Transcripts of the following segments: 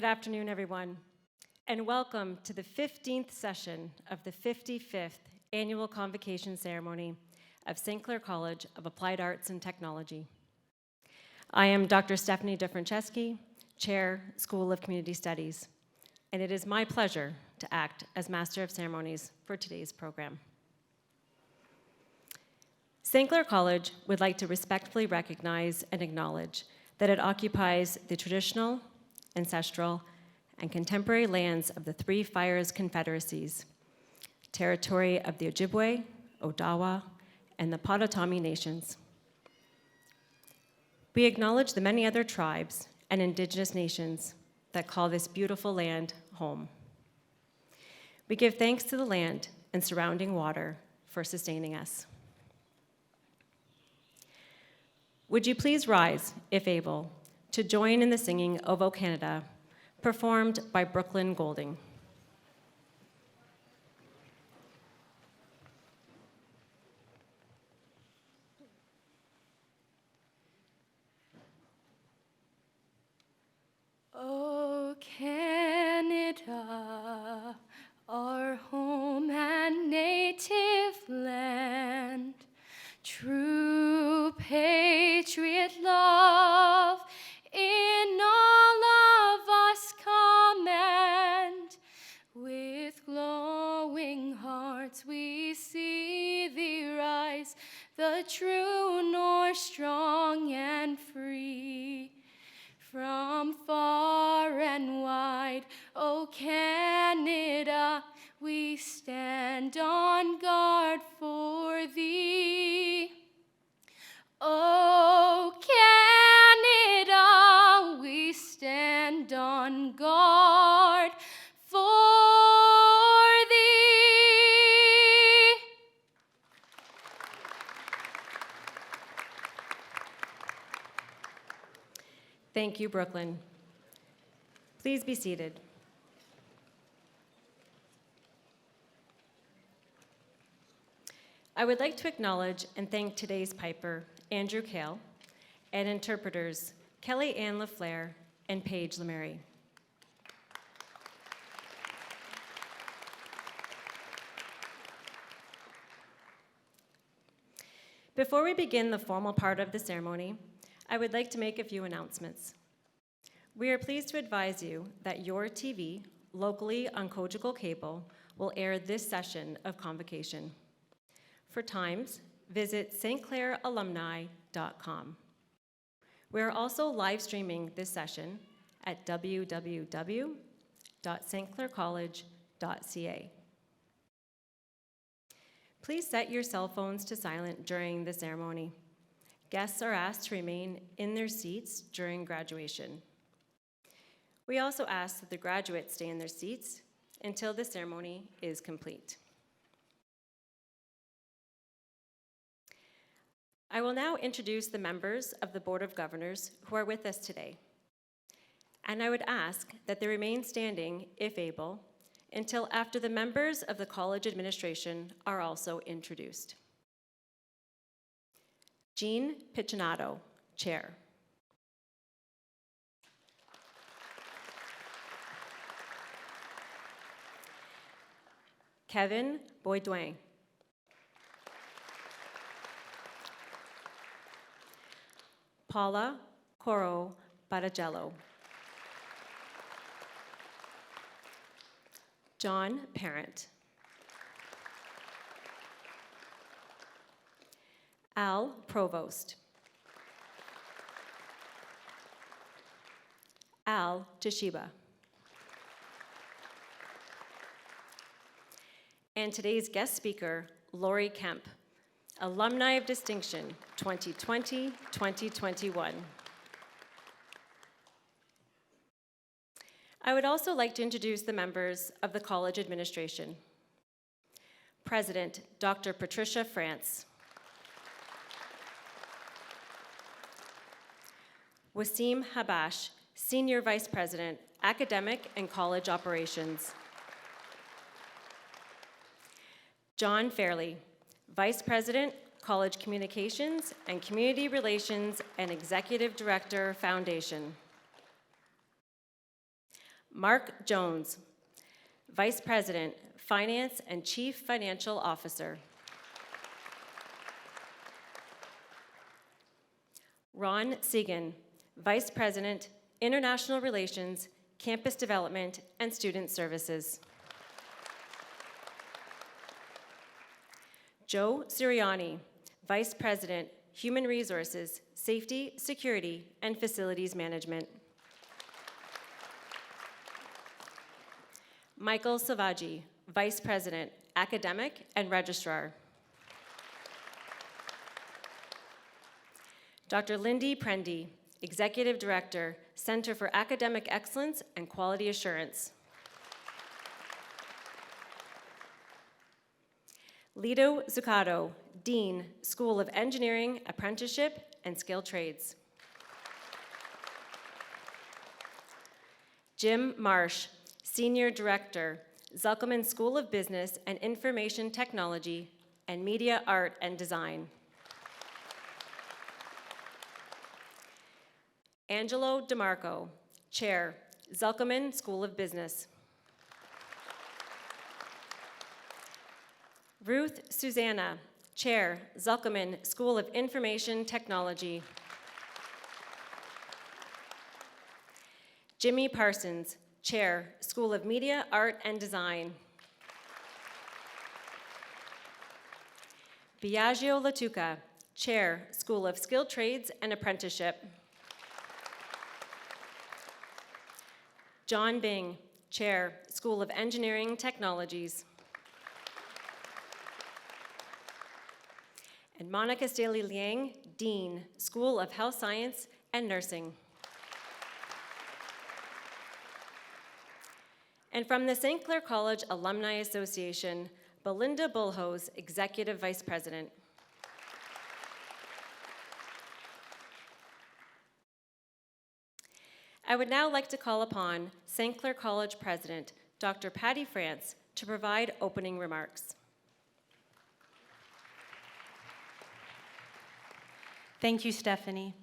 afternoon, everyone, and welcome to the 15th session of the 55th Annual Convocation Ceremony of St. Clair College of Applied Arts and Technology. I am Dr. Stephanie DeFranceschi, Chair, School of Community Studies, and it is my pleasure to act as Master of Ceremonies for today's program. St. Clair College would like to respectfully recognize and acknowledge that it occupies the traditional, ancestral, and contemporary lands of the Three Fires Confederacies, territory of the Ojibwe, Odawa, and the Potawatomi nations. We acknowledge the many other tribes and indigenous nations that call this beautiful land home. We give thanks to the land and surrounding water for sustaining us. Would you please rise, if able, to join in the singing of O Canada, performed by Brooklyn Golding. O Canada, our home and native land, true patriot love in all of us command. With glowing hearts we see thee rise, the true North strong and free. From far and wide, O Canada, we stand on guard for thee. O Canada, we stand on guard for thee. Thank you, Brooklyn. Please be seated. I would like to acknowledge and thank today's piper, Andrew Kale, and interpreters, Kelly Ann LaFleur and Paige Lemary. Before we begin the formal part of the ceremony, I would like to make a few announcements. We are pleased to advise you that your TV, locally on Cogeco Cable, will air this session of Convocation. For times, visit stclairalumni.com. We are also live streaming this session at www.stclaircollege.ca. Please set your cell phones to silent during the ceremony. Guests are asked to remain in their seats during graduation. We also ask that the graduates stay in their seats until the ceremony is complete. I will now introduce the members of the Board of Governors who are with us today. And I would ask that they remain standing, if able, until after the members of the college administration are also introduced. Jean Piccinatto, Chair. Kevin Boydouin. Paula Coro Baragello. John Parent. Al Provost. Al Toshiba. And today's guest speaker, Lori Kemp, Alumni of Distinction 2020-2021. I would also like to introduce the members of the college administration. President, Dr. Patricia France. Wasim Habash, Senior Vice President, Academic and College Operations. John Fairley, Vice President, College Communications and Community Relations and Executive Director, Foundation. Mark Jones, Vice President, Finance and Chief Financial Officer. Ron Segan, Vice President, International Relations, Campus Development, and Student Services. Joe Sirianni, Vice President, Human Resources, Safety, Security, and Facilities Management. Michael Savaggi, Vice President, Academic and Registrar. Dr. Lindy Prendy, Executive Director, Center for Academic Excellence and Quality Assurance. Lido Zuccato, Dean, School of Engineering, Apprenticeship, and Skilled Trades. Jim Marsh, Senior Director, Zekelman School of Business and Information Technology and Media Art and Design. Angelo DeMarco, Chair, Zekelman School of Business. Ruth Susanna, Chair, Zekelman School of Information Technology. Jimmy Parsons, Chair, School of Media, Art, and Design. Biagio Latuca, Chair, School of Skilled Trades and Apprenticeship. John Bing, Chair, School of Engineering Technologies. And Monica Staley Liang, Dean, School of Health Science and Nursing. And from the St. Clair College Alumni Association, Belinda Bullhose, Executive Vice President. I would now like to call upon St. Clair College President, Dr. Patty France, to provide opening remarks. Thank you, Stephanie.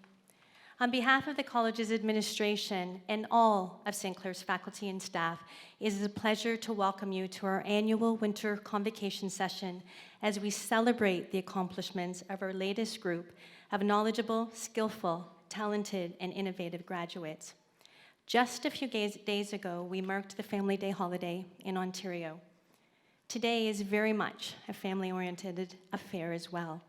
On behalf of the college's administration and all of St. Clair's faculty and staff, it is a pleasure to welcome you to our annual winter convocation session as we celebrate the accomplishments of our latest group of knowledgeable, skillful, talented, and innovative graduates. Just a few days ago, we marked the Family Day holiday in Ontario. Today is very much a family-oriented affair as well.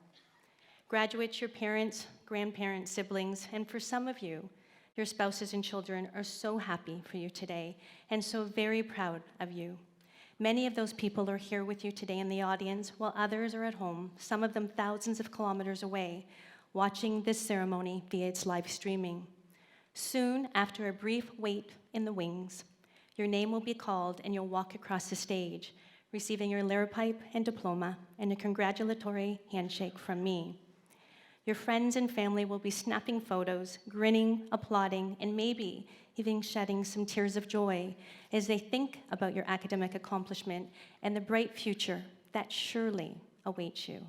Graduates, your parents, grandparents, siblings, and for some of you, your spouses and children are so happy for you today and so very proud of you. Many of those people are here with you today in the audience, while others are at home, some of them thousands of kilometers away, watching this ceremony via its live streaming. Soon, after a brief wait in the wings, your name will be called and you'll walk across the stage, receiving your liripipe and diploma and a congratulatory handshake from me. Your friends and family will be snapping photos, grinning, applauding, and maybe even shedding some tears of joy as they think about your academic accomplishment and the bright future that surely awaits you.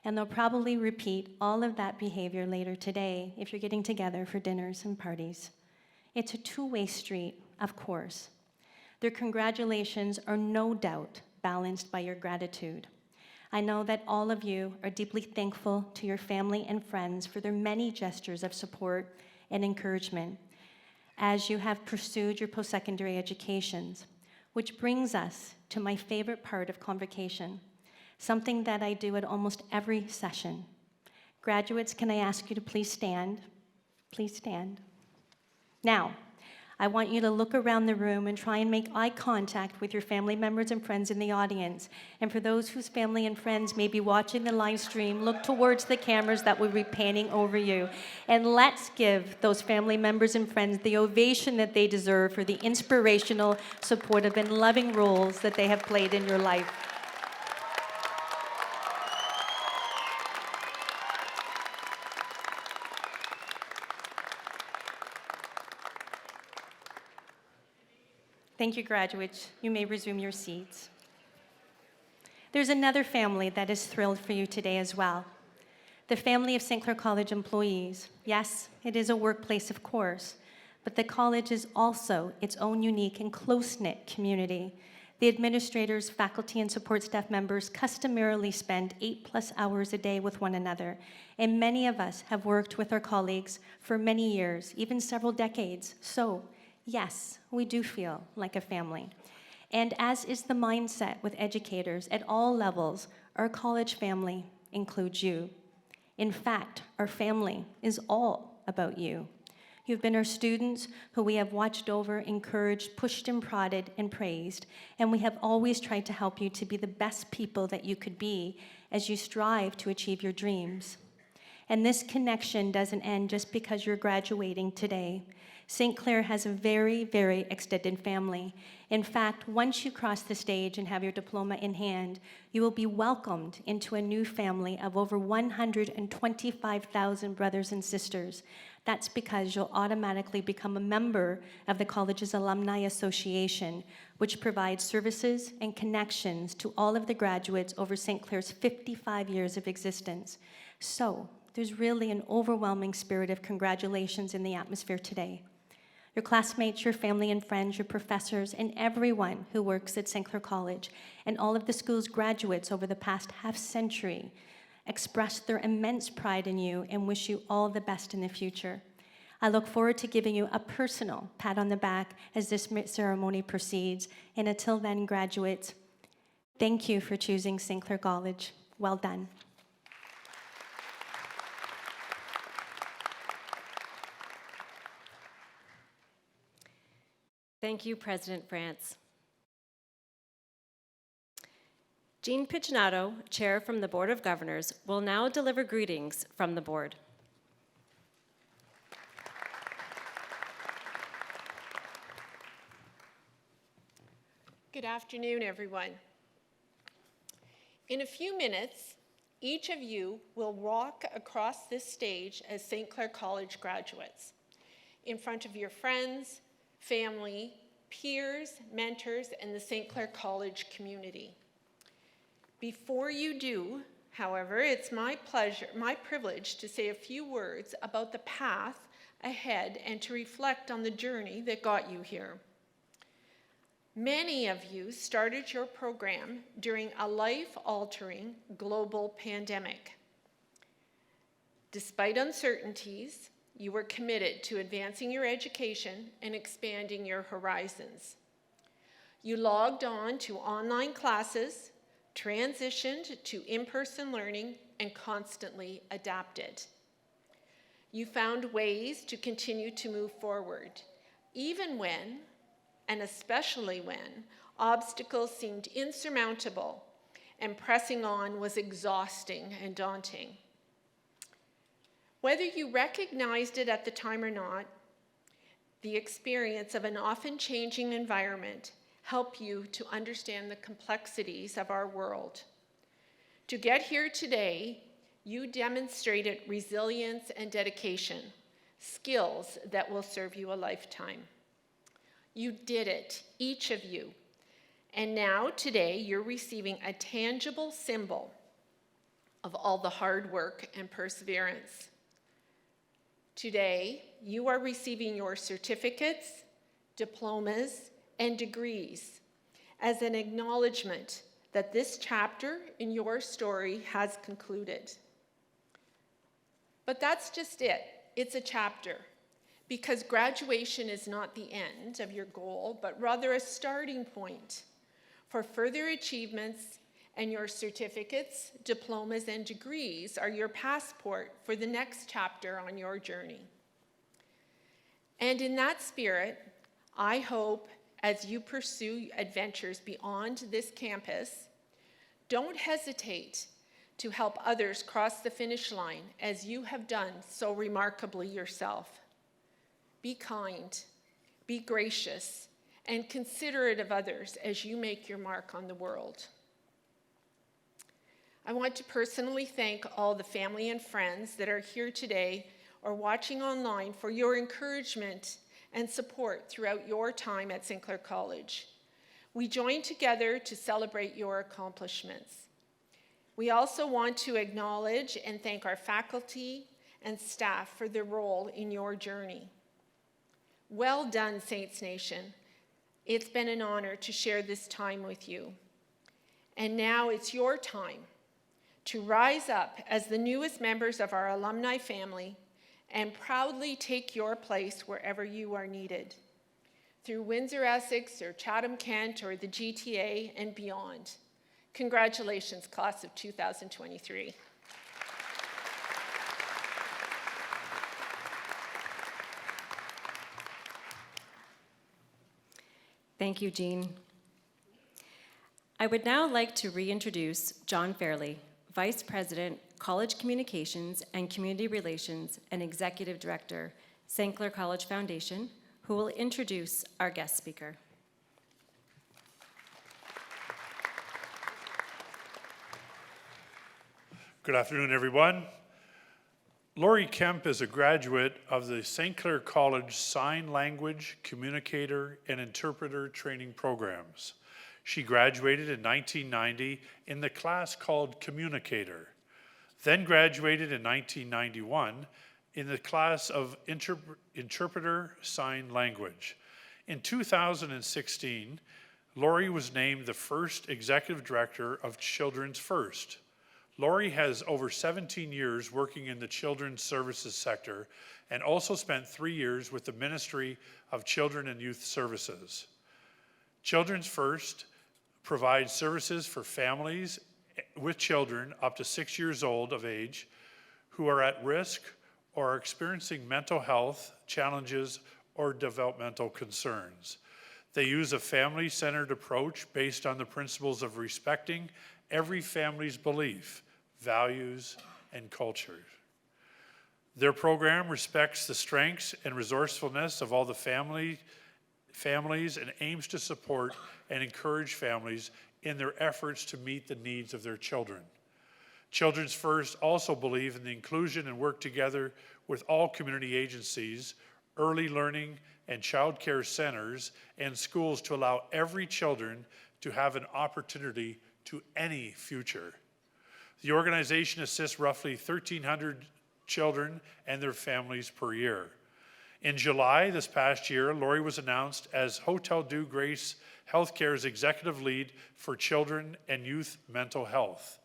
And they'll probably repeat all of that behavior later today if you're getting together for dinners and parties. It's a two-way street, of course. Their congratulations are no doubt balanced by your gratitude. I know that all of you are deeply thankful to your family and friends for their many gestures of support and encouragement as you have pursued your post-secondary educations, which brings us to my favorite part of Convocation, something that I do at almost every session. Graduates, can I ask you to please stand? Please stand. Now, I want you to look around the room and try and make eye contact with your family members and friends in the audience. And for those whose family and friends may be watching the live stream, look towards the cameras that will be panning over you. And let's give those family members and friends the ovation that they deserve for the inspirational, supportive, and loving roles that they have played in your life. Thank you, graduates. You may resume your seats. There's another family that is thrilled for you today as well. The family of St. Clair College employees. Yes, it is a workplace, of course, but the college is also its own unique and close-knit community. The administrators, faculty, and support staff members customarily spend 8+ hours a day with one another, and many of us have worked with our colleagues for many years, even several decades. So, yes, we do feel like a family. And as is the mindset with educators at all levels, our college family includes you. In fact, our family is all about you. You've been our students who we have watched over, encouraged, pushed and prodded and praised, and we have always tried to help you to be the best people that you could be as you strive to achieve your dreams. And this connection doesn't end just because you're graduating today. St. Clair has a very, very extended family. In fact, once you cross the stage and have your diploma in hand, you will be welcomed into a new family of over 125,000 brothers and sisters. That's because you'll automatically become a member of the college's Alumni Association, which provides services and connections to all of the graduates over St. Clair's 55 years of existence. So, there's really an overwhelming spirit of congratulations in the atmosphere today. Your classmates, your family and friends, your professors, and everyone who works at St. Clair College, and all of the school's graduates over the past half-century express their immense pride in you and wish you all the best in the future. I look forward to giving you a personal pat on the back as this ceremony proceeds. And until then, graduates, thank you for choosing St. Clair College. Well done. Thank you, President France. Jean Piccinatto, Chair from the Board of Governors, will now deliver greetings from the board. Good afternoon, everyone. In a few minutes, each of you will walk across this stage as St. Clair College graduates, in front of your friends, family, peers, mentors, and the St. Clair College community. Before you do, however, it's my privilege to say a few words about the path ahead and to reflect on the journey that got you here. Many of you started your program during a life-altering global pandemic. Despite uncertainties, you were committed to advancing your education and expanding your horizons. You logged on to online classes, transitioned to in-person learning, and constantly adapted. You found ways to continue to move forward, even when, and especially when, obstacles seemed insurmountable and pressing on was exhausting and daunting. Whether you recognized it at the time or not, the experience of an often changing environment help you to understand the complexities of our world. To get here today, you demonstrated resilience and dedication, skills that will serve you a lifetime. You did it, each of you. And now, today, you're receiving a tangible symbol of all the hard work and perseverance. Today, you are receiving your certificates, diplomas, and degrees as an acknowledgement that this chapter in your story has concluded. But that's just it. It's a chapter, because graduation is not the end of your goal, but rather a starting point for further achievements, and your certificates, diplomas, and degrees are your passport for the next chapter on your journey. And in that spirit, I hope as you pursue adventures beyond this campus, don't hesitate to help others cross the finish line as you have done so remarkably yourself. Be kind, be gracious, and considerate of others as you make your mark on the world. I want to personally thank all the family and friends that are here today or watching online for your encouragement and support throughout your time at St. Clair College. We join together to celebrate your accomplishments. We also want to acknowledge and thank our faculty and staff for their role in your journey. Well done, Saints Nation. It's been an honor to share this time with you. And now it's your time to rise up as the newest members of our alumni family and proudly take your place wherever you are needed, through Windsor, Essex, or Chatham, Kent, or the GTA and beyond. Congratulations, class of 2023. Thank you, Jean. I would now like to reintroduce John Fairley, Vice President, College Communications and Community Relations and Executive Director, St. Clair College Foundation, who will introduce our guest speaker. Good afternoon, everyone. Lori Kemp is a graduate of the St. Clair College Sign Language, Communicator, and Interpreter Training Programs. She graduated in 1990 in the class called Communicator, then graduated in 1991 in the class of Interpreter Sign Language. In 2016, Lori was named the first Executive Director of Children's First. Lori has over 17 years working in the children's services sector and also spent 3 years with the Ministry of Children and Youth Services. Children's First provides services for families with children up to 6 years old of age who are at risk or are experiencing mental health challenges or developmental concerns. They use a family-centered approach based on the principles of respecting every family's belief, values, and culture. Their program respects the strengths and resourcefulness of all the families and aims to support and encourage families in their efforts to meet the needs of their children. Children's First also believe in the inclusion and work together with all community agencies, early learning and child care centers, and schools to allow every children to have an opportunity to any future. The organization assists roughly 1,300 children and their families per year. In July this past year, Lori was announced as Hotel Dieu Grace Healthcare's executive lead for children and youth mental health.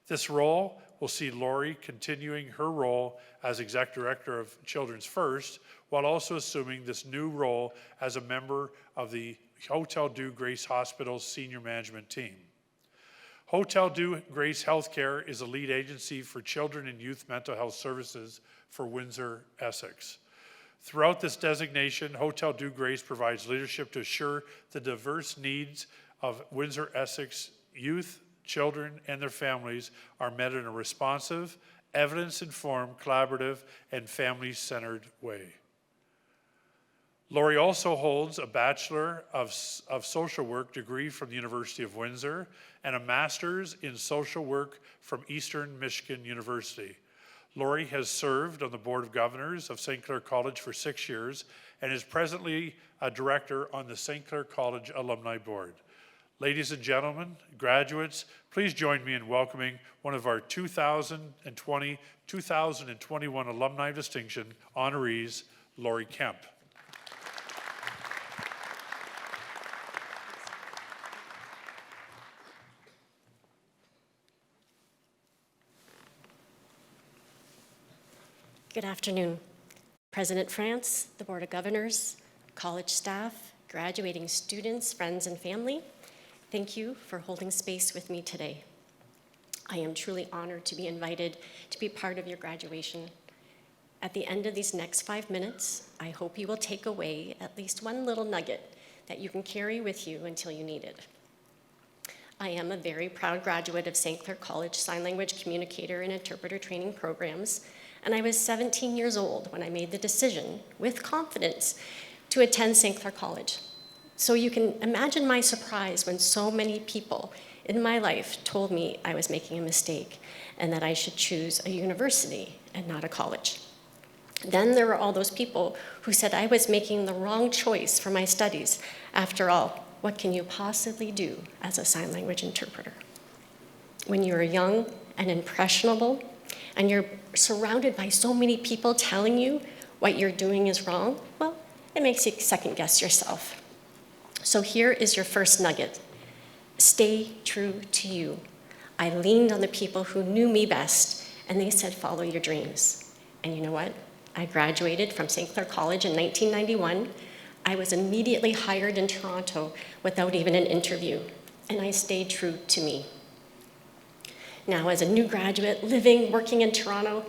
This role will see Lori continuing her role as executive director of Children's First, while also assuming this new role as a member of the Hotel Dieu Grace Hospital's senior management team. Hotel Dieu Grace Healthcare is a lead agency for children and youth mental health services for Windsor, Essex. Throughout this designation, Hotel Dieu Grace provides leadership to assure the diverse needs of Windsor, Essex youth, children, and their families are met in a responsive, evidence-informed, collaborative, and family-centered way. Lori also holds a Bachelor of Social Work degree from the University of Windsor and a Master's in Social Work from Eastern Michigan University. Lori has served on the Board of Governors of St. Clair College for 6 years and is presently a director on the St. Clair College Alumni Board. Ladies and gentlemen, graduates, please join me in welcoming one of our 2020-2021 Alumni Distinction honorees, Lori Kemp. Good afternoon, President France, the Board of Governors, college staff, graduating students, friends, and family. Thank you for holding space with me today. I am truly honored to be invited to be part of your graduation. At the end of these next 5 minutes, I hope you will take away at least one little nugget that you can carry with you until you need it. I am a very proud graduate of St. Clair College Sign Language Communicator and Interpreter Training Programs, and I was 17 years old when I made the decision, with confidence, to attend St. Clair College. So you can imagine my surprise when so many people in my life told me I was making a mistake and that I should choose a university and not a college. Then there were all those people who said I was making the wrong choice for my studies. After all, what can you possibly do as a sign language interpreter? When you're young and impressionable, and you're surrounded by so many people telling you what you're doing is wrong, well, it makes you second guess yourself. So here is your first nugget. Stay true to you. I leaned on the people who knew me best, and they said, follow your dreams. And you know what? I graduated from St. Clair College in 1991. I was immediately hired in Toronto without even an interview, and I stayed true to me. Now, as a new graduate, living, working in Toronto,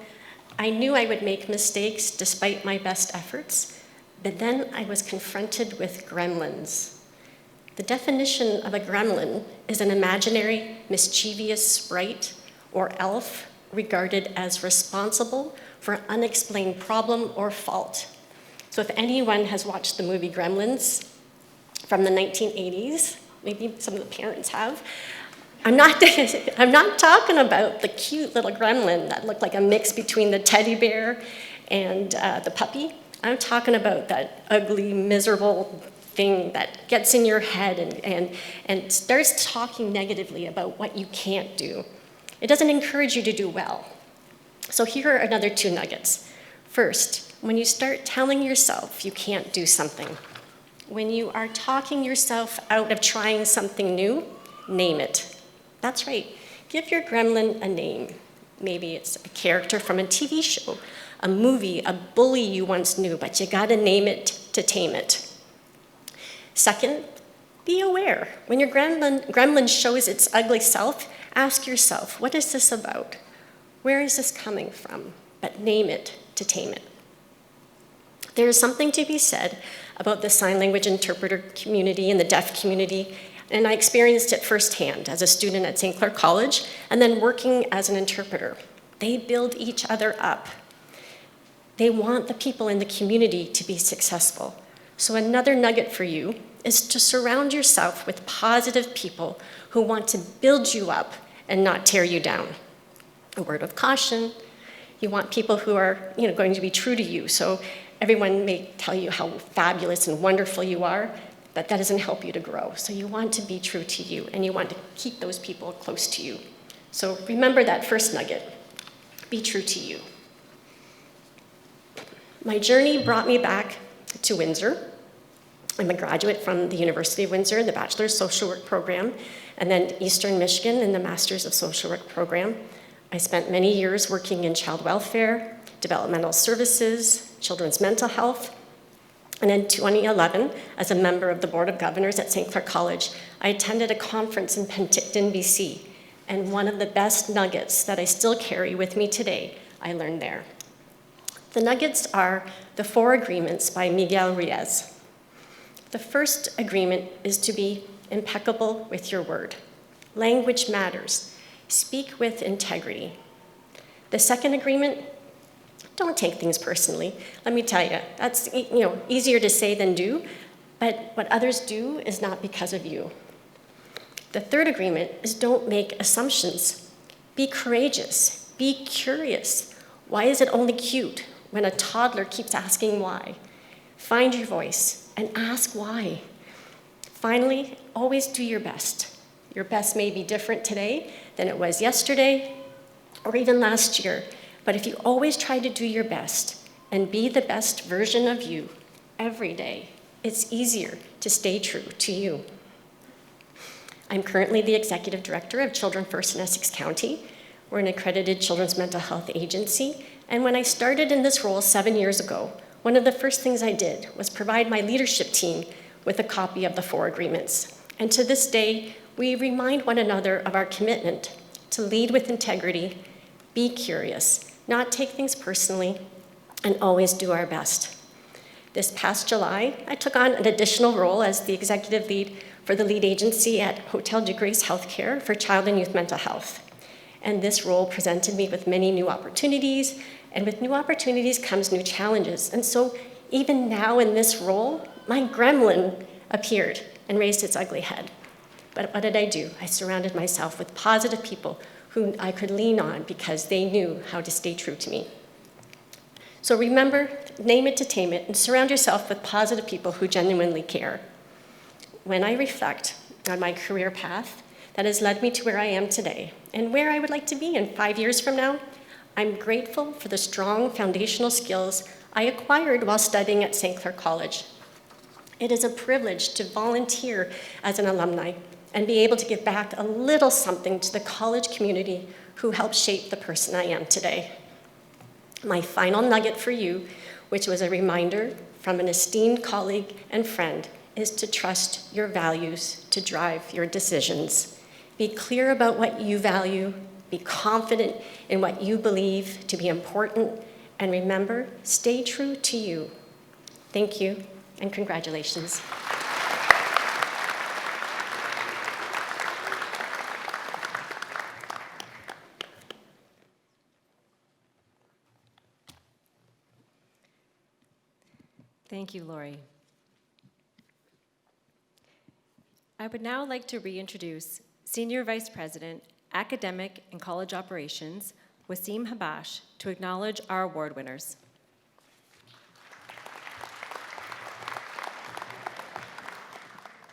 I knew I would make mistakes despite my best efforts, but then I was confronted with gremlins. The definition of a gremlin is an imaginary, mischievous sprite or elf regarded as responsible for an unexplained problem or fault. So if anyone has watched the movie Gremlins from the 1980s, maybe some of the parents have, I'm not talking about the cute little gremlin that looked like a mix between the teddy bear and the puppy. I'm talking about that ugly, miserable thing that gets in your head and starts talking negatively about what you can't do. It doesn't encourage you to do well. So here are another 2 nuggets. First, when you start telling yourself you can't do something, when you are talking yourself out of trying something new, name it. That's right, give your gremlin a name. Maybe it's a character from a TV show, a movie, a bully you once knew, but you gotta name it to tame it. Second, be aware. When your gremlin shows its ugly self, ask yourself, what is this about? Where is this coming from? But name it to tame it. There is something to be said about the sign language interpreter community and the deaf community, and I experienced it firsthand as a student at St. Clair College and then working as an interpreter. They build each other up. They want the people in the community to be successful. So another nugget for you is to surround yourself with positive people who want to build you up and not tear you down. A word of caution, you want people who are going to be true to you. So everyone may tell you how fabulous and wonderful you are, but that doesn't help you to grow. So you want to be true to you, and you want to keep those people close to you. So remember that first nugget, be true to you. My journey brought me back to Windsor. I'm a graduate from the University of Windsor in the Bachelor's Social Work program, and then Eastern Michigan in the Master's of Social Work program. I spent many years working in child welfare, developmental services, children's mental health, and in 2011, as a member of the Board of Governors at St. Clair College, I attended a conference in Penticton, BC, and one of the best nuggets that I still carry with me today, I learned there. The nuggets are the 4 agreements by Miguel Ruiz. The first agreement is to be impeccable with your word. Language matters. Speak with integrity. The second agreement, don't take things personally. Let me tell you, that's easier to say than do, but what others do is not because of you. The third agreement is don't make assumptions. Be courageous. Be curious. Why is it only cute when a toddler keeps asking why? Find your voice and ask why. Finally, always do your best. Your best may be different today than it was yesterday or even last year, but if you always try to do your best and be the best version of you every day, it's easier to stay true to you. I'm currently the Executive Director of Children First in Essex County. We're an accredited children's mental health agency, and when I started in this role 7 years ago, one of the first things I did was provide my leadership team with a copy of the 4 agreements. And to this day, we remind one another of our commitment to lead with integrity, be curious, not take things personally, and always do our best. This past July, I took on an additional role as the executive lead for the lead agency at Hotel de Grace Healthcare for child and youth mental health. And this role presented me with many new opportunities, and with new opportunities comes new challenges. And so even now in this role, my gremlin appeared and raised its ugly head. But what did I do? I surrounded myself with positive people who I could lean on because they knew how to stay true to me. So remember, name it to tame it, and surround yourself with positive people who genuinely care. When I reflect on my career path that has led me to where I am today and where I would like to be in 5 years from now, I'm grateful for the strong foundational skills I acquired while studying at St. Clair College. It is a privilege to volunteer as an alumni and be able to give back a little something to the college community who helped shape the person I am today. My final nugget for you, which was a reminder from an esteemed colleague and friend, is to trust your values to drive your decisions. Be clear about what you value, be confident in what you believe to be important, and remember, stay true to you. Thank you, and congratulations. Thank you, Lori. I would now like to reintroduce Senior Vice President, Academic and College Operations, Wasim Habash, to acknowledge our award winners.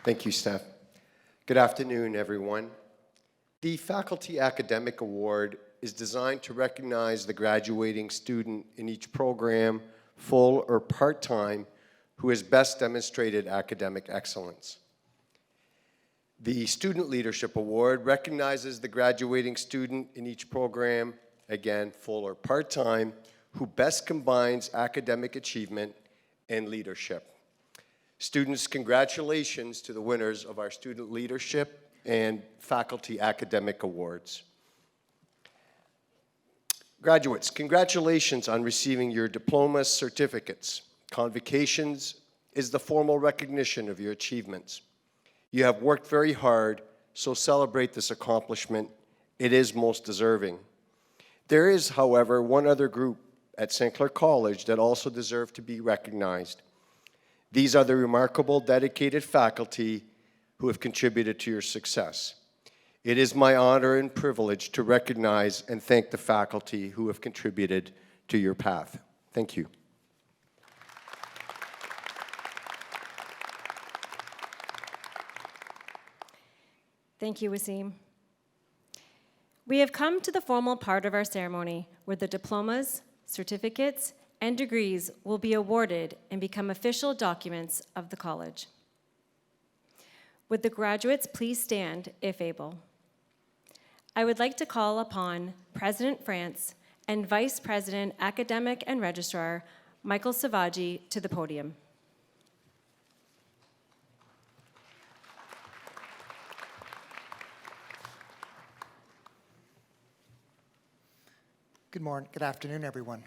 Thank you, Steph. Good afternoon, everyone. The Faculty Academic Award is designed to recognize the graduating student in each program, full or part-time, who has best demonstrated academic excellence. The Student Leadership Award recognizes the graduating student in each program, again, full or part-time, who best combines academic achievement and leadership. Students, congratulations to the winners of our Student Leadership and Faculty Academic Awards. Graduates, congratulations on receiving your diplomas, certificates. Convocations is the formal recognition of your achievements. You have worked very hard, so celebrate this accomplishment. It is most deserving. There is, however, one other group at St. Clair College that also deserve to be recognized. These are the remarkable, dedicated faculty who have contributed to your success. It is my honor and privilege to recognize and thank the faculty who have contributed to your path. Thank you. Thank you, Wasim. We have come to the formal part of our ceremony where the diplomas, certificates, and degrees will be awarded and become official documents of the college. Would the graduates please stand if able? I would like to call upon President France and Vice President Academic and Registrar Michael Savaji to the podium. Good afternoon, everyone.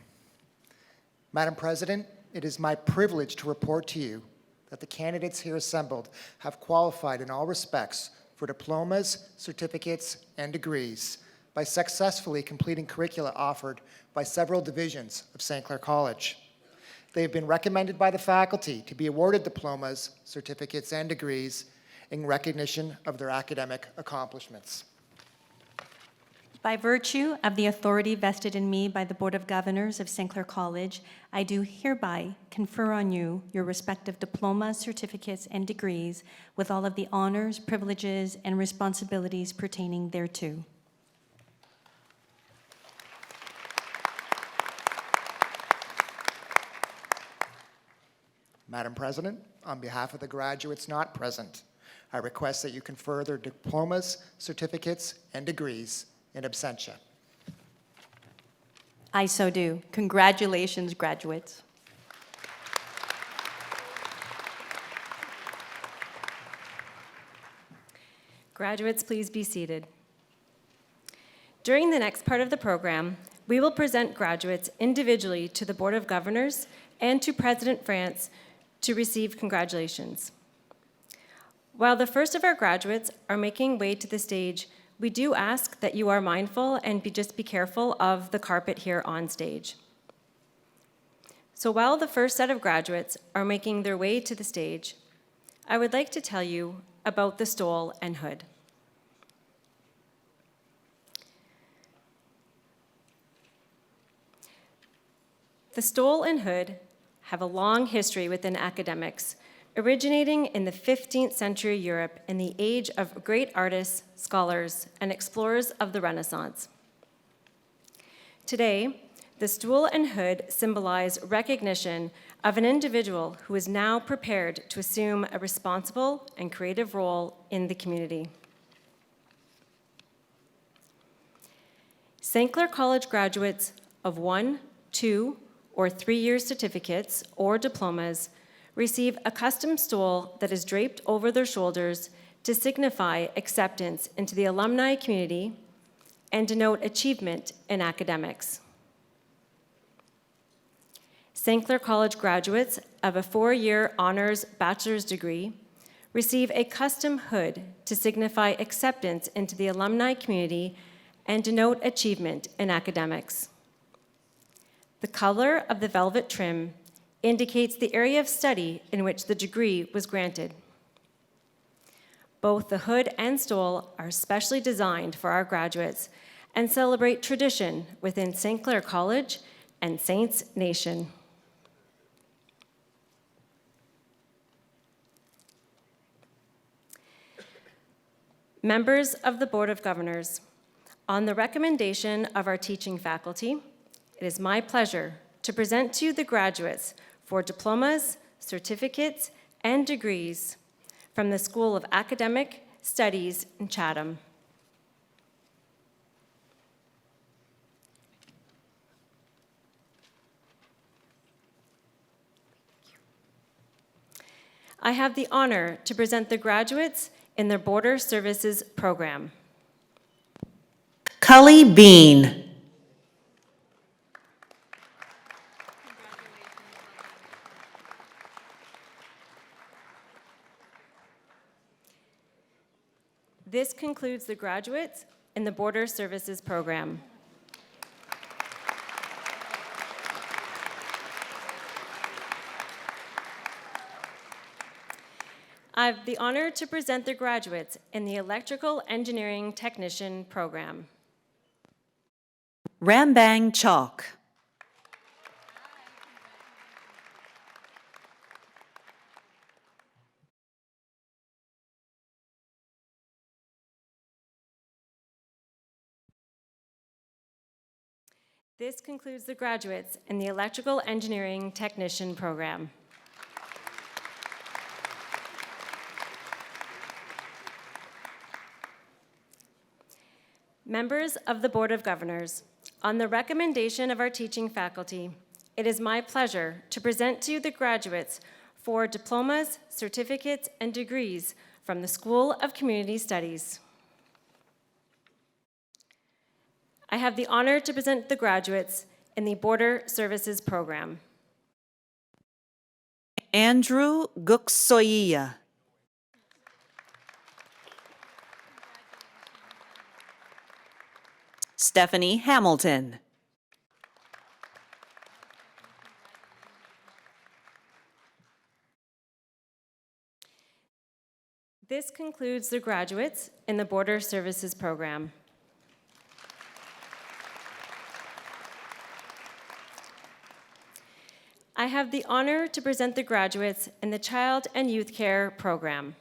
Madam President, it is my privilege to report to you that the candidates here assembled have qualified in all respects for diplomas, certificates, and degrees by successfully completing curricula offered by several divisions of St. Clair College. They have been recommended by the faculty to be awarded diplomas, certificates, and degrees in recognition of their academic accomplishments. By virtue of the authority vested in me by the Board of Governors of St. Clair College, I do hereby confer on you your respective diplomas, certificates, and degrees with all of the honors, privileges, and responsibilities pertaining thereto. Madam President, on behalf of the graduates not present, I request that you confer their diplomas, certificates, and degrees in absentia. I so do. Congratulations, graduates. Graduates, please be seated. During the next part of the program, we will present graduates individually to the Board of Governors and to President France to receive congratulations. While the first of our graduates are making way to the stage, we do ask that you are mindful and just be careful of the carpet here on stage. So while the first set of graduates are making their way to the stage, I would like to tell you about the stole and hood. The stole and hood have a long history within academics, originating in the 15th century Europe in the age of great artists, scholars, and explorers of the Renaissance. Today, The stool and hood symbolize recognition of an individual who is now prepared to assume a responsible and creative role in the community. St. Clair College graduates of 1, 2, or 3-year certificates or diplomas receive a custom stool that is draped over their shoulders to signify acceptance into the alumni community and denote achievement in academics. St. Clair College graduates of a 4-year honors bachelor's degree receive a custom hood to signify acceptance into the alumni community and denote achievement in academics. The color of the velvet trim indicates the area of study in which the degree was granted. Both the hood and stole are specially designed for our graduates and celebrate tradition within St. Clair College and Saints Nation. Members of the Board of Governors, on the recommendation of our teaching faculty, it is my pleasure to present to you the graduates for diplomas, certificates, and degrees from the School of Academic Studies in Chatham. I have the honor to present the graduates in their Border Services program. Cully Bean. This concludes the graduates in the Border Services program. I have the honor to present the graduates in the Electrical Engineering Technician program. Rambang Chalk. This concludes the graduates in the Electrical Engineering Technician program. Members of the Board of Governors, on the recommendation of our teaching faculty, it is my pleasure to present to you the graduates for diplomas, certificates, and degrees from the School of Community Studies. I have the honor to present the graduates in the Border Services program. Andrew Guksoya. Stephanie Hamilton. This concludes the graduates in the Border Services program. I have the honor to present the graduates in the Child and Youth Care program.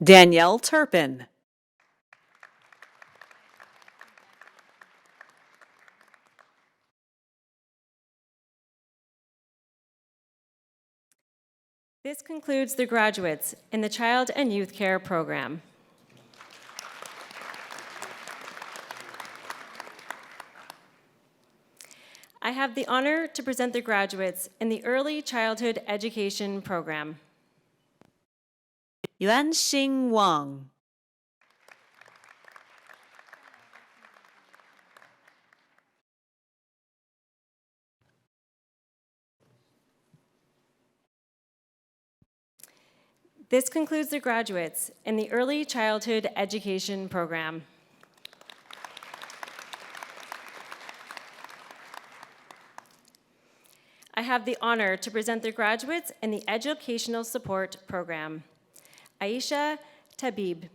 Danielle Turpin. This concludes the graduates in the Child and Youth Care program. I have the honor to present the graduates in the Early Childhood Education program. Yuanxing Wang. This concludes the graduates in the Early Childhood Education program. I have the honor to present the graduates in the Educational Support program. Aisha Tabib.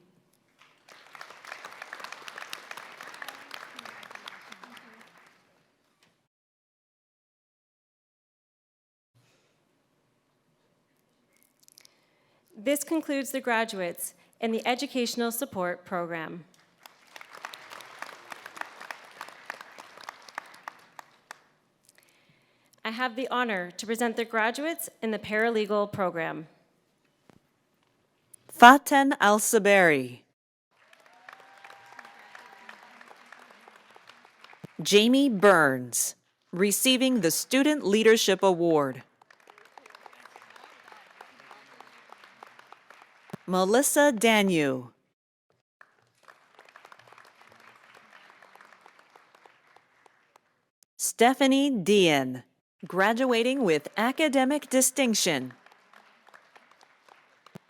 This concludes the graduates in the Educational Support program. I have the honor to present the graduates in the paralegal program. Faten Al-Saberi. Jamie Burns, receiving the Student Leadership Award. Melissa Danu. Stephanie Dean, graduating with academic distinction.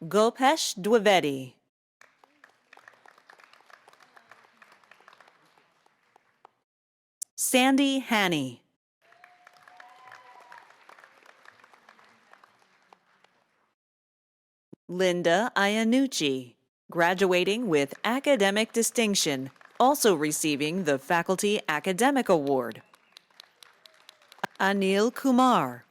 Gopesh Dwivedi. Sandy Hanny. Linda Iannucci, graduating with academic distinction, also receiving the Faculty Academic Award. Anil Kumar.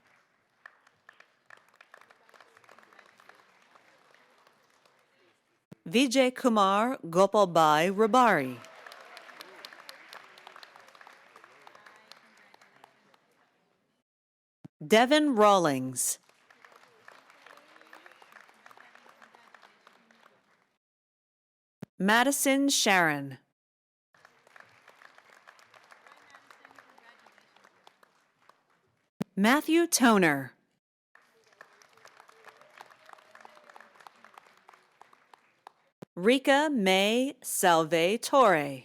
Vijay Kumar Gopalbai Rabari. Devin Rawlings. Madison Sharon. Matthew Toner. Rika May Salvatore.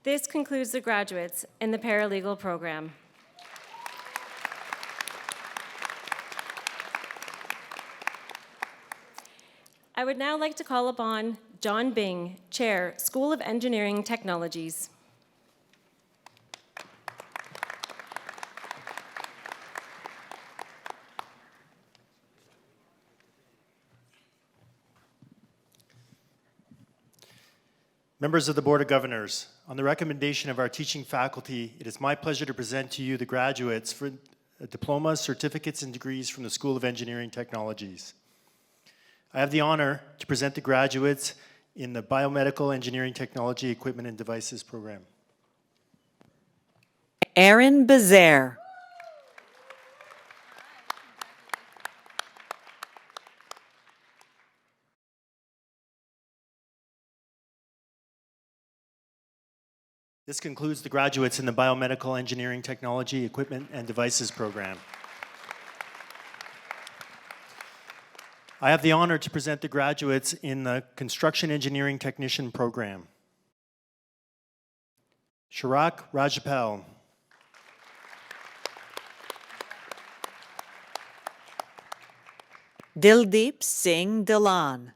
This concludes the graduates in the paralegal program. I would now like to call upon John Bing, Chair, School of Engineering Technologies. Members of the Board of Governors, on the recommendation of our teaching faculty, it is my pleasure to present to you the graduates for diplomas, certificates, and degrees from the School of Engineering Technologies. I have the honor to present the graduates in the Biomedical Engineering Technology Equipment and Devices program. Aaron Bazaire. This concludes the graduates in the Biomedical Engineering Technology Equipment and Devices program. I have the honor to present the graduates in the Construction Engineering Technician program. Shirak Rajapal. Dildeep Singh Dilan.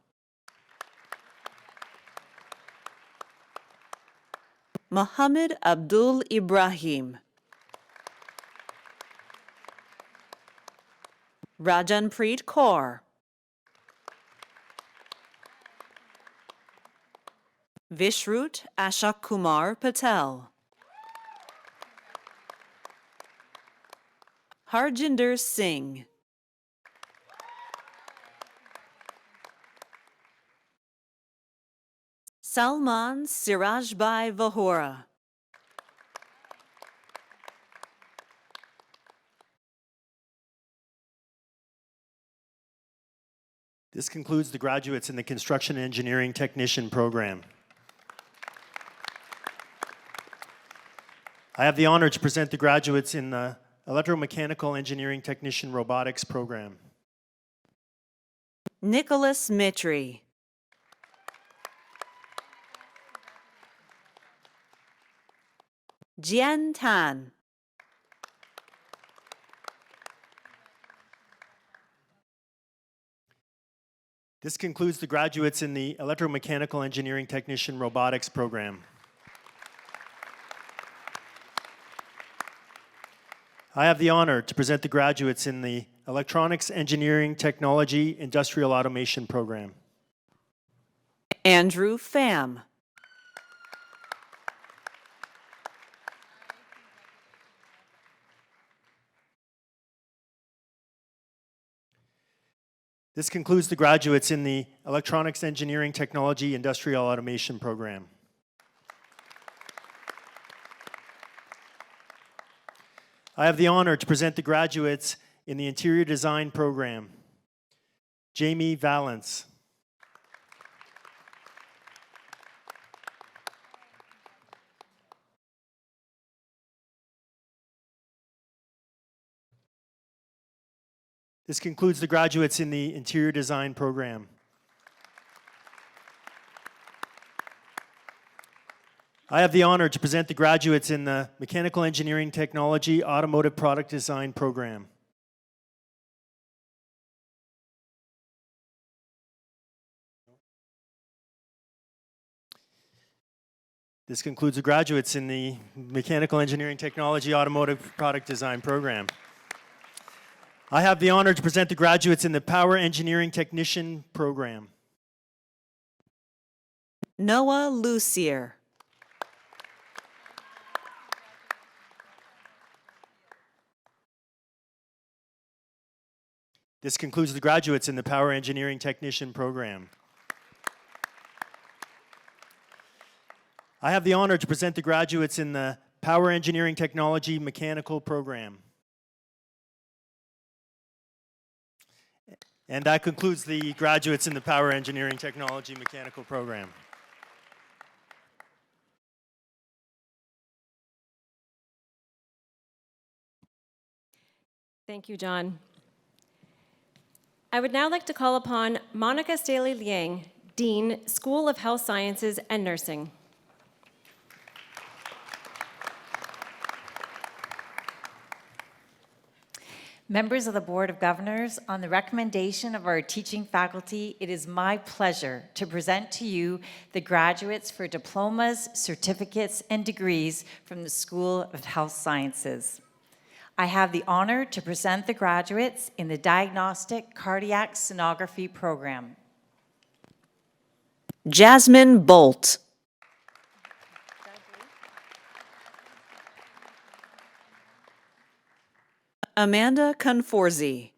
Muhammad Abdul Ibrahim. Rajanpreet Kaur. Vishrut Ashok Kumar Patel. Harjinder Singh. Salman Sirajbhai Vahora. This concludes the graduates in the Construction Engineering Technician program. I have the honor to present the graduates in the Electromechanical Engineering Technician Robotics program. Nicholas Mitri. Jian Tan. This concludes the graduates in the Electromechanical Engineering Technician Robotics program. I have the honor to present the graduates in the Electronics Engineering Technology Industrial Automation program. Andrew Pham. This concludes the graduates in the Electronics Engineering Technology Industrial Automation program. I have the honor to present the graduates in the Interior Design program. Jamie Valance. This concludes the graduates in the Interior Design program. I have the honor to present the graduates in the Mechanical Engineering Technology Automotive Product Design program. This concludes the graduates in the Mechanical Engineering Technology Automotive Product Design program. I have the honor to present the graduates in the Power Engineering Technician program. Noah Lucier. This concludes the graduates in the Power Engineering Technician program. I have the honor to present the graduates in the Power Engineering Technology Mechanical program. And that concludes the graduates in the Power Engineering Technology Mechanical program. Thank you, John. I would now like to call upon Monica Staley Liang, Dean, School of Health Sciences and Nursing. Members of the Board of Governors, on the recommendation of our teaching faculty, it is my pleasure to present to you the graduates for diplomas, certificates, and degrees from the School of Health Sciences. I have the honor to present the graduates in the Diagnostic Cardiac Sonography program. Jasmine Bolt. Amanda Conforzi.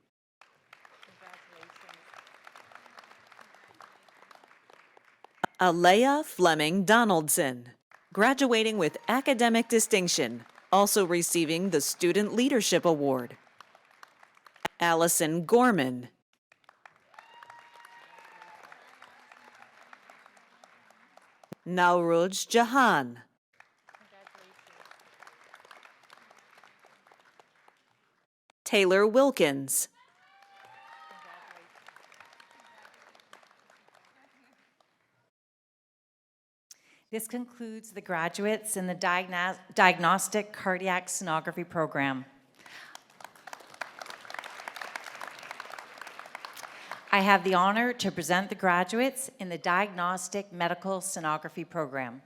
Alea Fleming Donaldson, graduating with academic distinction, also receiving the Student Leadership Award. Allison Gorman. Nauruj Jahan. Taylor Wilkins. This concludes the graduates in the Diagnostic Cardiac Sonography program. I have the honor to present the graduates in the Diagnostic Medical Sonography program.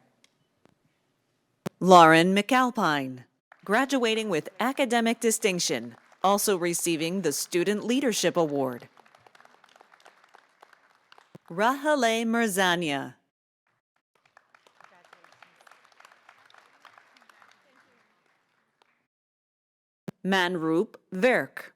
Lauren McAlpine, graduating with academic distinction, also receiving the Student Leadership Award. Rahale Mirzania. Manroop Verk.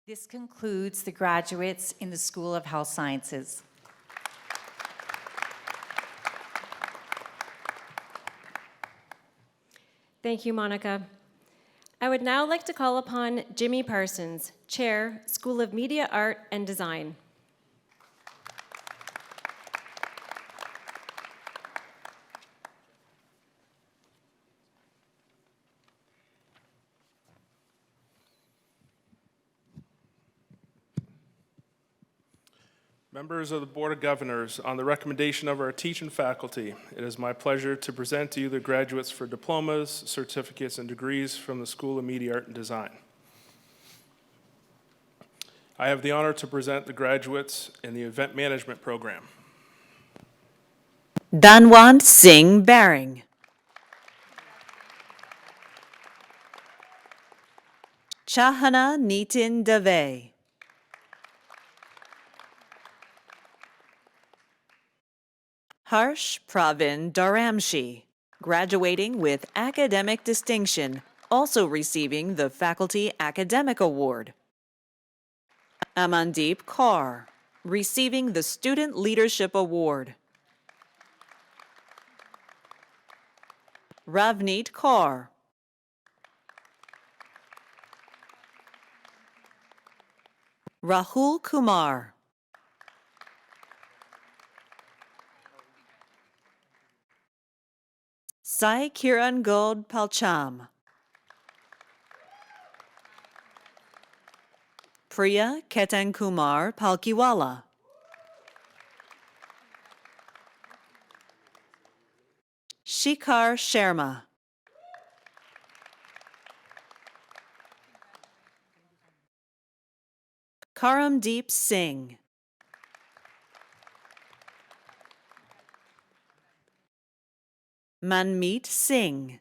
This concludes the graduates in the School of Health Sciences. Thank you, Monica. I would now like to call upon Jimmy Parsons, Chair, School of Media, Art, and Design. Members of the Board of Governors, on the recommendation of our teaching faculty, it is my pleasure to present to you the graduates for diplomas, certificates, and degrees from the School of Media, Art, and Design. I have the honor to present the graduates in the Event Management program. Danwant Singh Baring. Chahana Nitin Dave. Harsh Pravin Dharamshi, graduating with academic distinction, also receiving the Faculty Academic Award. Amandeep Kaur, receiving the Student Leadership Award. Ravneet Kaur. Rahul Kumar. Sai Kiran Gold Palcham. Priya Ketan Kumar Palkiwala. Shikhar Sharma. Karamdeep Singh. Manmeet Singh.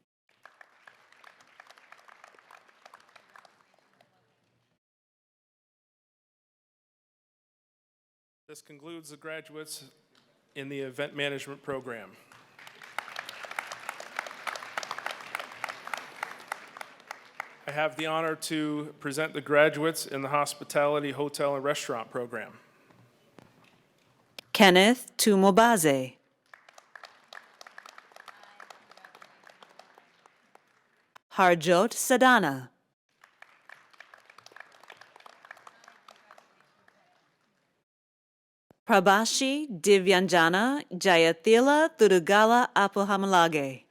This concludes the graduates in the event management program. I have the honor to present the graduates in the hospitality, hotel, and restaurant program. Kenneth Tumobaze. Harjot Sadana. Prabhashi Divyanjana Jayatila Thurugala Apuhamalage.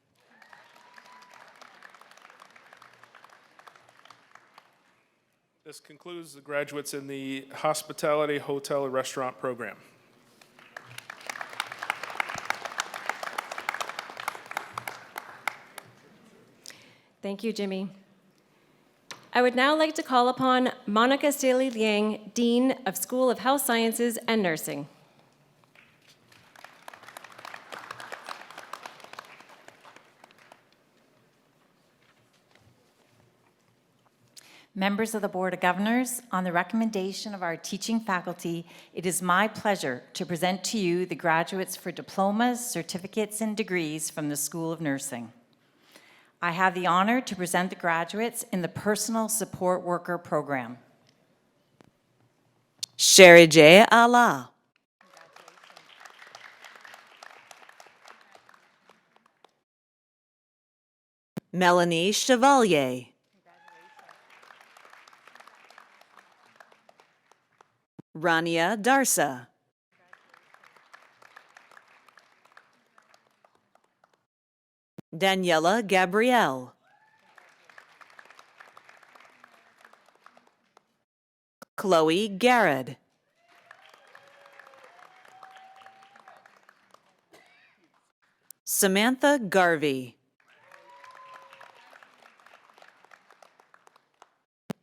This concludes the graduates in the hospitality, hotel, and restaurant program. Thank you, Jimmy. I would now like to call upon Monica Staley Liang, Dean of School of Health Sciences and Nursing. Members of the Board of Governors, on the recommendation of our teaching faculty, it is my pleasure to present to you the graduates for diplomas, certificates, and degrees from the School of Nursing. I have the honor to present the graduates in the Personal Support Worker Program. Sherijay Allah. Melanie Chevalier. Rania Darsa. Daniela Gabrielle. Chloe Garrett. Samantha Garvey.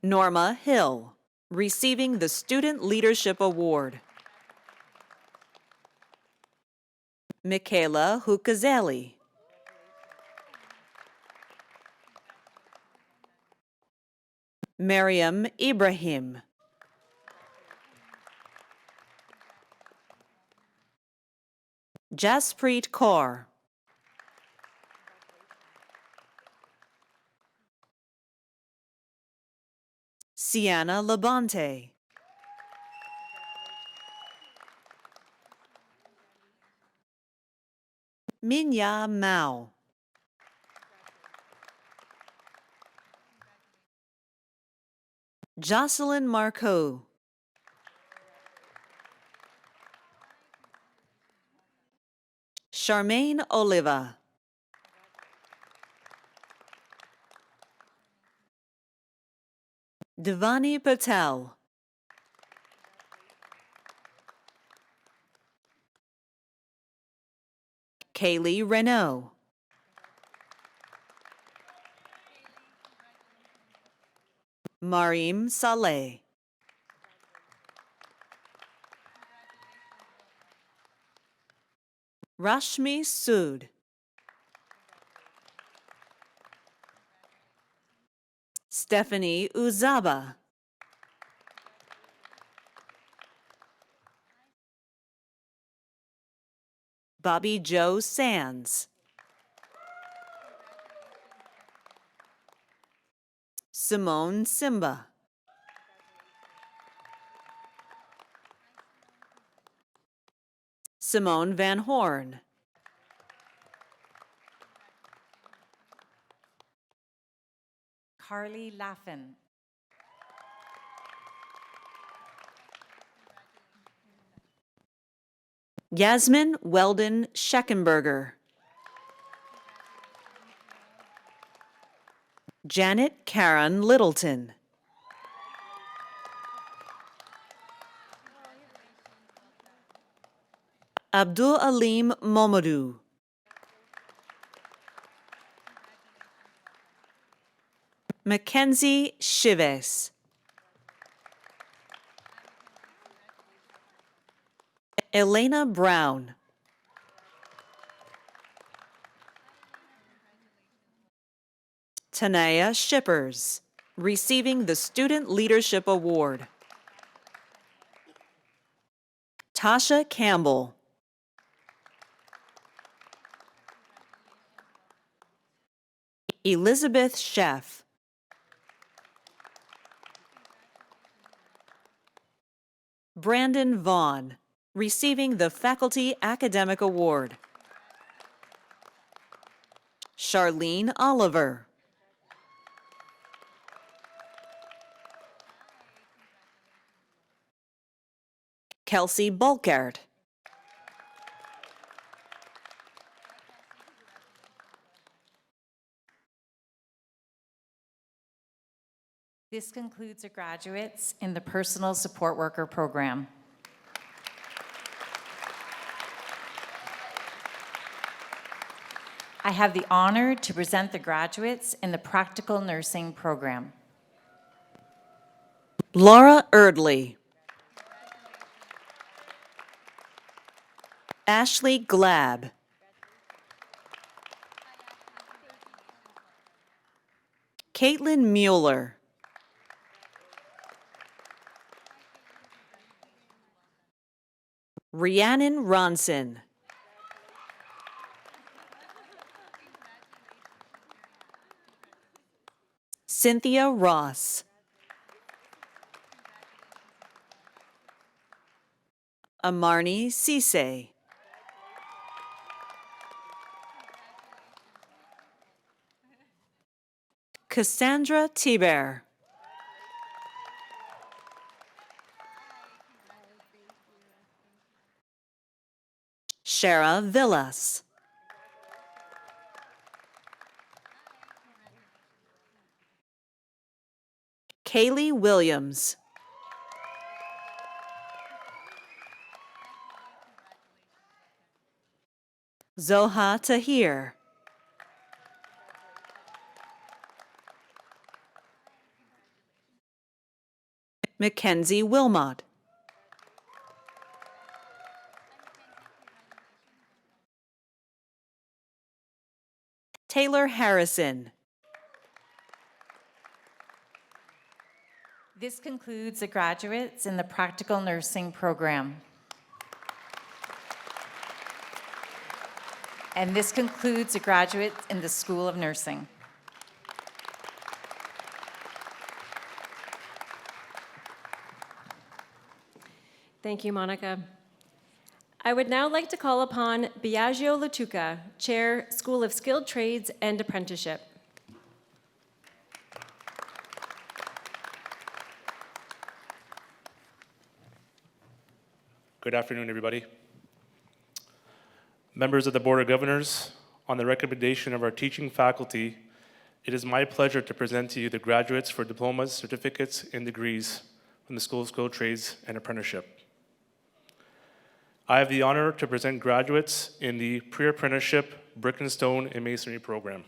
Norma Hill, receiving the Student Leadership Award. Michaela Hukazeli. Mariam Ibrahim. Jaspreet Kaur. Sienna Labonte. Minya Mao. Jocelyn Marcoux. Charmaine Oliva. Devani Patel. Kaylee Renault. Marim Saleh. Rashmi Sood. Stephanie Uzaba. Bobby Joe Sands. Simone Simba. Simone Van Horn. Carly Laffin. Yasmin Weldon Scheckenberger. Janet Karen Littleton. Abdul Alim Momodou. Mackenzie Chives. Elena Brown. Tanaya Shippers, receiving the Student Leadership Award. Tasha Campbell. Elizabeth Sheff. Brandon Vaughn, receiving the Faculty Academic Award. Charlene Oliver. Kelsey Bulkert. This concludes the graduates in the Personal Support Worker program. I have the honor to present the graduates in the Practical Nursing program. Laura Erdley. Ashley Glab. Caitlin Mueller. Rhiannon Ronson. Cynthia Ross. Amarni Cisse. Cassandra Tiber. Shara Villas. Kaylee Williams. Zoha Tahir. Mackenzie Wilmot. Taylor Harrison. This concludes the graduates in the Practical Nursing program. And this concludes the graduates in the School of Nursing. Thank you, Monica. I would now like to call upon Biagio Latuca, Chair, School of Skilled Trades and Apprenticeship. Good afternoon, everybody. Members of the Board of Governors, on the recommendation of our teaching faculty, it is my pleasure to present to you the graduates for diplomas, certificates, and degrees from the School of Skilled Trades and Apprenticeship. I have the honor to present graduates in the Pre-Apprenticeship Brick and Stone and Masonry program.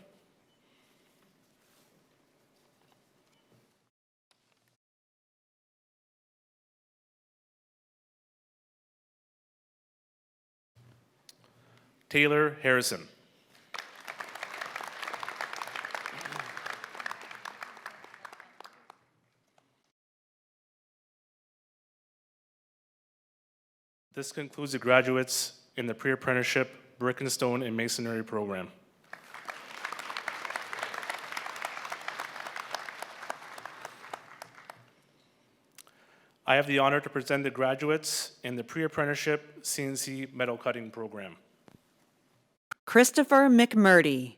Taylor Harrison. This concludes the graduates in the Pre-Apprenticeship Brick and Stone and Masonry program. I have the honor to present the graduates in the pre-apprenticeship CNC metal cutting program. Christopher McMurdy.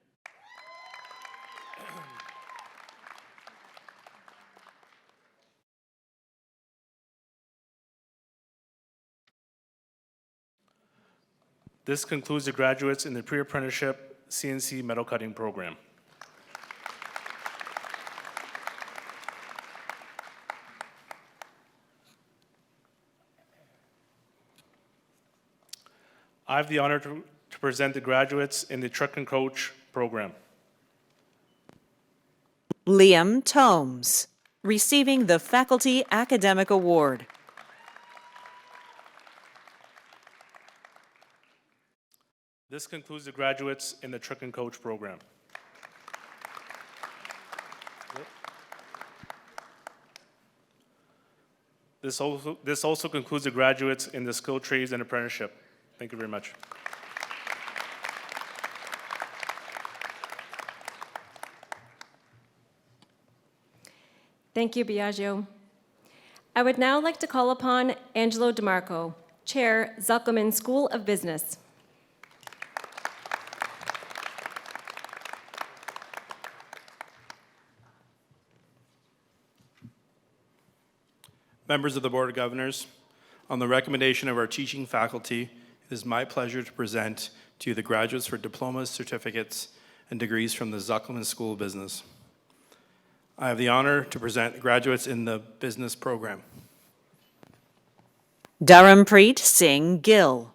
This concludes the graduates in the pre-apprenticeship CNC metal cutting program. I have the honor to present the graduates in the truck and coach program. Liam Tomes, receiving the Faculty Academic Award. This concludes the graduates in the truck and coach program. This also concludes the graduates in the skilled trades and apprenticeship. Thank you very much. Thank you, Biagio. I would now like to call upon Angelo DeMarco, Chair, Zekelman School of Business. Members of the Board of Governors, on the recommendation of our teaching faculty, it is my pleasure to present to you the graduates for diplomas, certificates, and degrees from the Zekelman School of Business. I have the honor to present graduates in the business program. Dharampreet Singh Gill.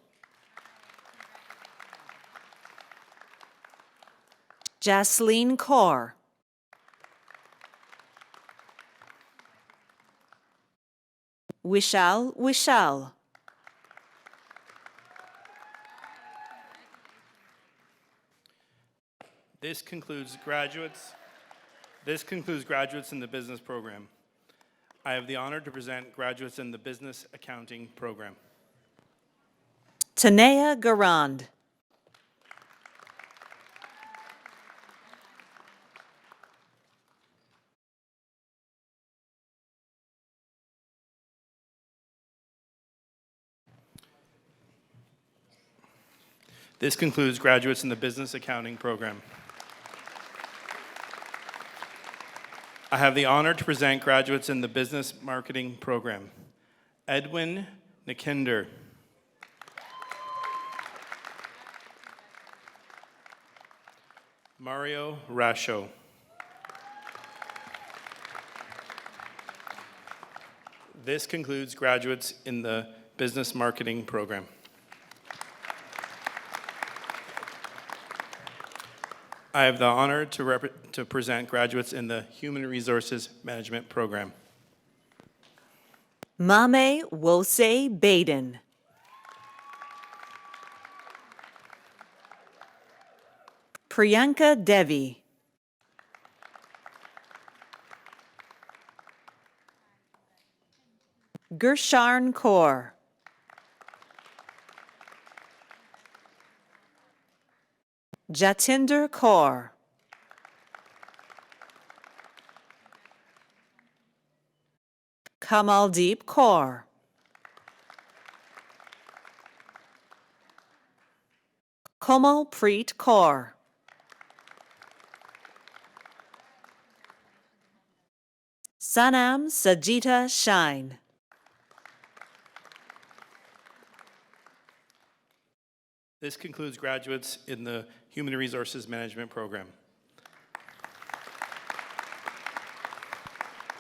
Jasleen Kaur. Vishal. This concludes graduates in the business program. I have the honor to present graduates in the business accounting program. Tanea Garand. This concludes graduates in the business accounting program. I have the honor to present graduates in the business marketing program. Edwin Nikinder. Mario Rasho. This concludes graduates in the business marketing program. I have the honor to present graduates in the Human Resources Management program. Mame Wose Baden. Priyanka Devi. Gersharn Kaur. Jatinder Kaur. Kamaldeep Kaur. Komalpreet Kaur. Sanam Sajita Shine. This concludes graduates in the Human Resources Management program.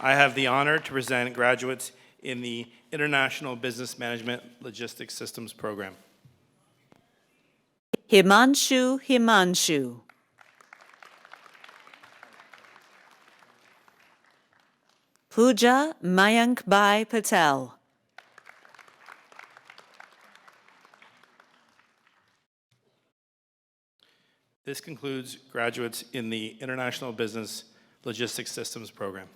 I have the honor to present graduates in the International Business Management Logistics Systems program. Himanshu. Pooja Mayankbai Patel. This concludes graduates in the International Business Logistics Systems program.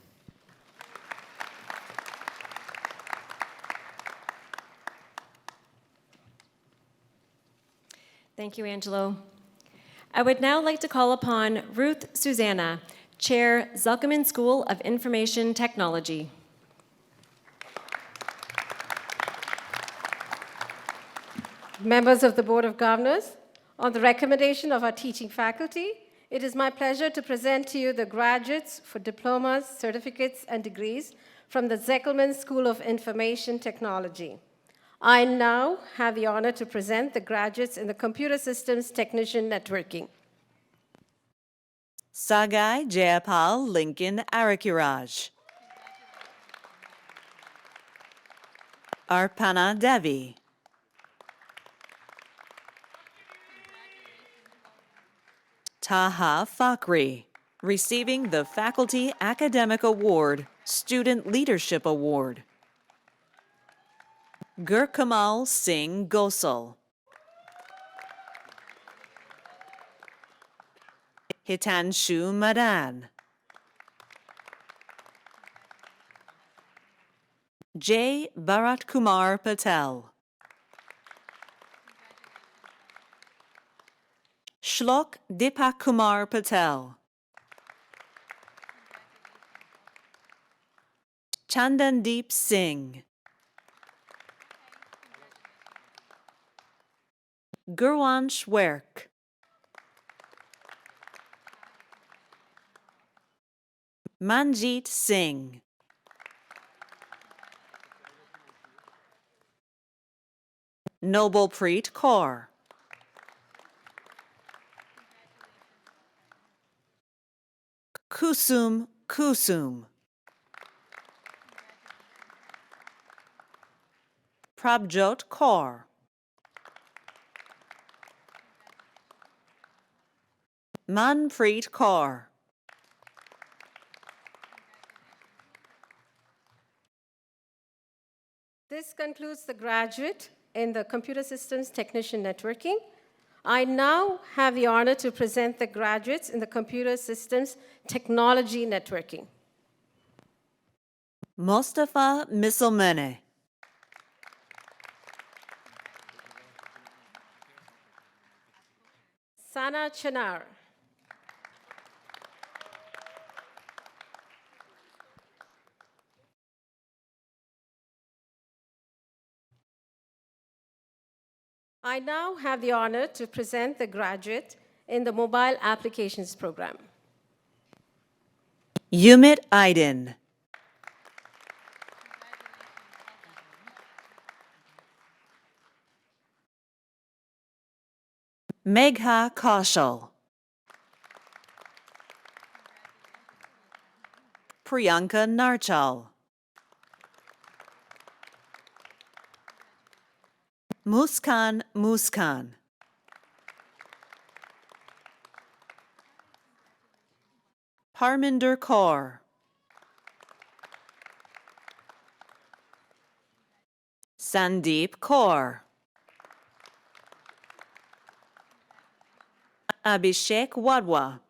Thank you, Angelo. I would now like to call upon Ruth Susanna, Chair, Zekelman School of Information Technology. Members of the Board of Governors, on the recommendation of our teaching faculty, it is my pleasure to present to you the graduates for diplomas, certificates, and degrees from the Zekelman School of Information Technology. I now have the honor to present the graduates in the Computer Systems Technician Networking. Sagai Jayapal Lincoln Arakiraj. Arpana Devi. Taha Fakhri, receiving the Faculty Academic Award, Student Leadership Award. Gurkamal Singh Gosal. Hitanshu Madan. J. Bharat Kumar Patel. Shlok Deepak Kumar Patel. Chandandeep Singh. Gurwansh Werk. Manjeet Singh. Noblepreet Kaur. Kusum Kusum. Prabjot Kaur. Manpreet Kaur. This concludes the graduate in the Computer Systems Technician Networking. I now have the honor to present the graduates in the Computer Systems Technology Networking. Mustafa Miselmene. Sana Chanar. I now have the honor to present the graduate in the Mobile Applications Program. Yumit Aydin. Megha Kaushal. Priyanka Narchal. Muskan Muskan. Parminder Kaur. Sandeep Kaur. Abhishek Wadwa.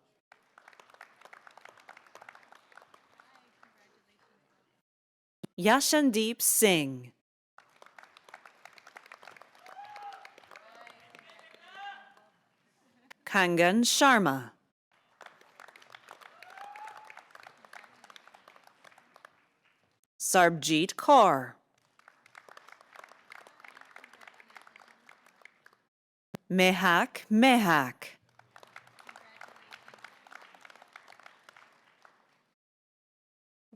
Yashandeep Singh. Kangan Sharma. Sarbjeet Kaur. Mehak Mehak.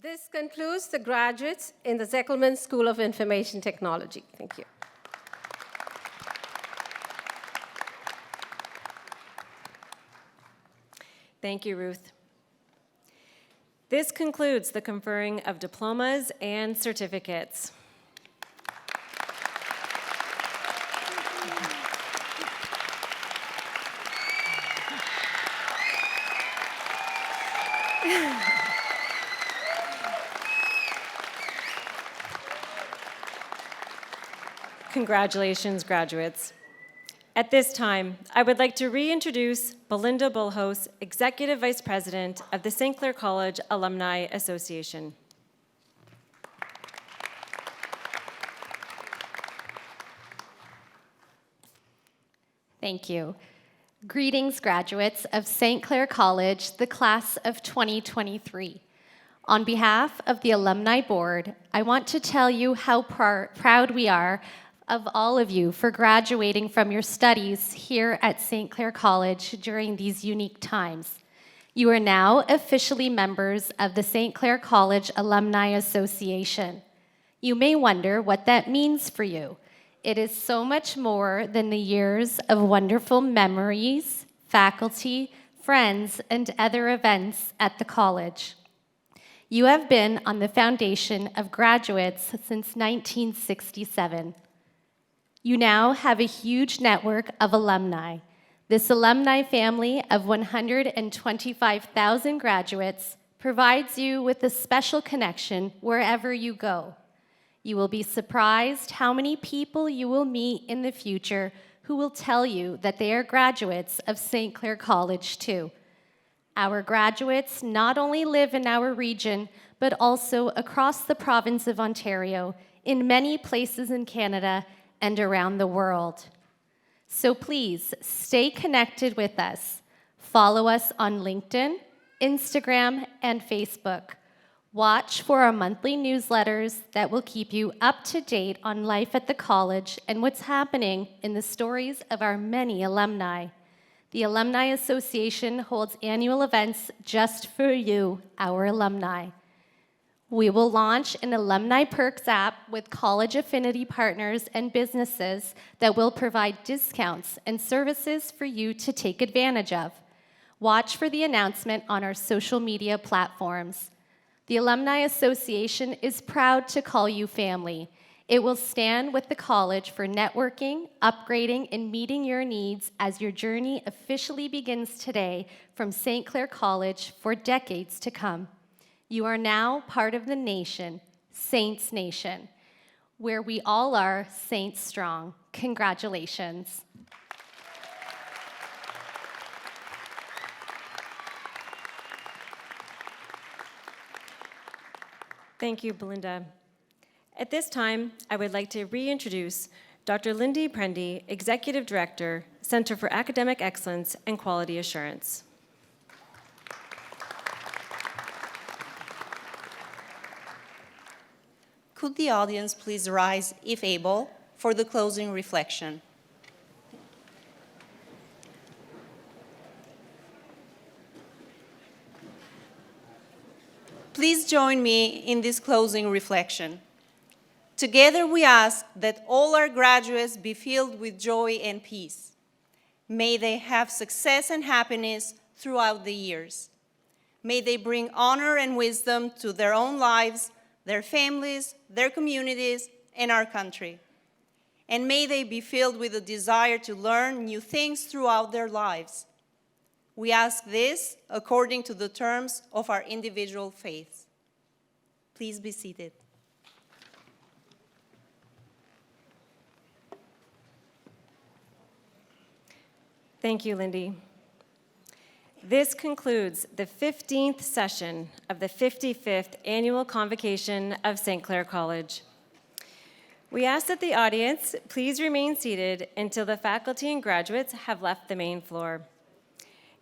This concludes the graduates in the Zekelman School of Information Technology. Thank you. Thank you, Ruth. This concludes the conferring of diplomas and certificates. Congratulations, graduates. At this time, I would like to reintroduce Belinda Bullhouse, Executive Vice President of the St. Clair College Alumni Association. Thank you. Greetings, graduates of St. Clair College, the class of 2023. On behalf of the Alumni Board, I want to tell you how proud we are of all of you for graduating from your studies here at St. Clair College during these unique times. You are now officially members of the St. Clair College Alumni Association. You may wonder what that means for you. It is so much more than the years of wonderful memories, faculty, friends, and other events at the college. You have been on the foundation of graduates since 1967. You now have a huge network of alumni. This alumni family of 125,000 graduates provides you with a special connection wherever you go. You will be surprised how many people you will meet in the future who will tell you that they are graduates of St. Clair College too. Our graduates not only live in our region, but also across the province of Ontario, in many places in Canada and around the world. So please stay connected with us. Follow us on LinkedIn, Instagram, and Facebook. Watch for our monthly newsletters that will keep you up to date on life at the college and what's happening in the stories of our many alumni. The Alumni Association holds annual events just for you, our alumni. We will launch an Alumni Perks app with college affinity partners and businesses that will provide discounts and services for you to take advantage of. Watch for the announcement on our social media platforms. The Alumni Association is proud to call you family. It will stand with the college for networking, upgrading, and meeting your needs as your journey officially begins today from St. Clair College for decades to come. You are now part of the nation, Saints Nation, where we all are Saints strong. Congratulations. Thank you, Belinda. At this time, I would like to reintroduce Dr. Lindy Prendy, Executive Director, Center for Academic Excellence and Quality Assurance. Could the audience please rise, if able, for the closing reflection? Please join me in this closing reflection. Together we ask that all our graduates be filled with joy and peace. May they have success and happiness throughout the years. May they bring honor and wisdom to their own lives, their families, their communities, and our country. And may they be filled with a desire to learn new things throughout their lives. We ask this according to the terms of our individual faiths. Please be seated. Thank you, Lindy. This concludes the 15th session of the 55th Annual Convocation of St. Clair College. We ask that the audience please remain seated until the faculty and graduates have left the main floor.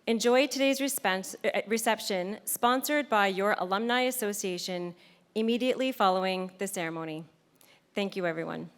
Enjoy today's reception, sponsored by your Alumni Association, immediately following the ceremony. Thank you, everyone.